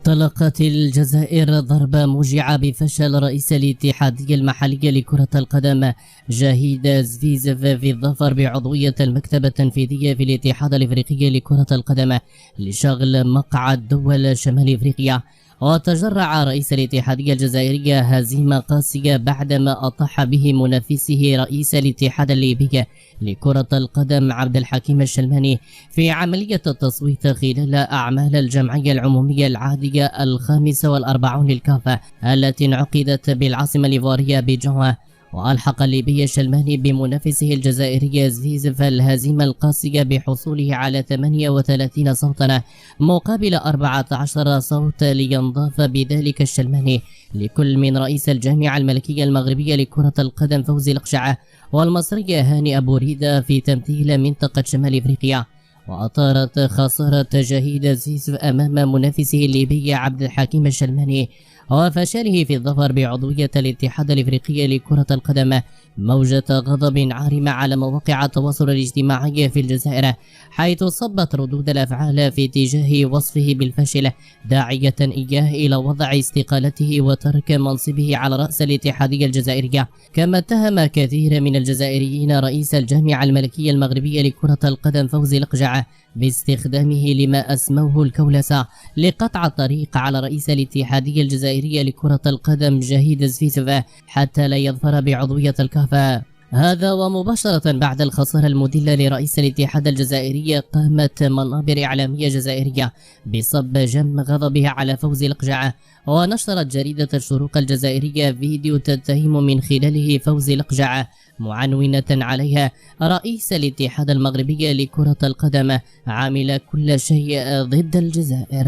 تلقت الجزائر ضربة موجعة بفشل رئيس الاتحادية المحلية لكرة القدم جاهيد زفيزف في الظفر بعضوية المكتب التنفيذية في الاتحاد الافريقي لكرة القدم لشغل مقعد دول شمال افريقيا. وتجرع رئيس الاتحادية الجزائرية هزيمة قاسية بعدما أطاح به منافسه رئيس الاتحاد الليبي لكرة القدم عبد الحكيم الشلماني في عملية التصويت خلال أعمال الجمعية العمومية العادية 45 للكافة التي انعقدت بالعاصمة الإيفوارية بجان. وألحق الليبي الشلماني بمنافسه الجزائري زفيزف الهزيمة القاسية بحصوله على 38 صوتا مقابل 14 صوت، لينضاف بذلك الشلماني لكل من رئيس الجامعة الملكية المغربية لكرة القدم فوزي القشعة والمصري هاني أبو ريدة في تمثيل منطقة شمال إفريقيا. وأطارت خسارة جاهيد زفيزف أمام منافسه الليبي عبد الحكيم الشلماني وفشله في الظفر بعضوية الاتحاد الافريقي لكرة القدم موجة غضب عارمة على مواقع التواصل الاجتماعي في الجزائر، حيث صبت ردود الافعال في اتجاه وصفه بالفشل، داعية اياه الى وضع استقالته وترك منصبه على رأس الاتحادية الجزائرية. كما اتهم كثير من الجزائريين رئيس الجامعة الملكية المغربية لكرة القدم فوزي القشعة باستخدامه لما أسموه الكولسة لقطع الطريق على رئيس الاتحادية الجزائرية لكرة القدم جاهيد زفيزف حتى لا يظفر بعضوية الكافة. هذا ومباشرة بعد الخسارة المذلة لرئيس الاتحاد الجزائري قامت منابر إعلامية جزائرية بصب جم غضبها على فوزي القشعة، ونشرت جريدة الشروق الجزائرية فيديو تتهم من خلاله فوزي القشعة معنونة عليها رئيس الاتحاد المغربي لكرة القدم عامل كل شيء ضد الجزائر.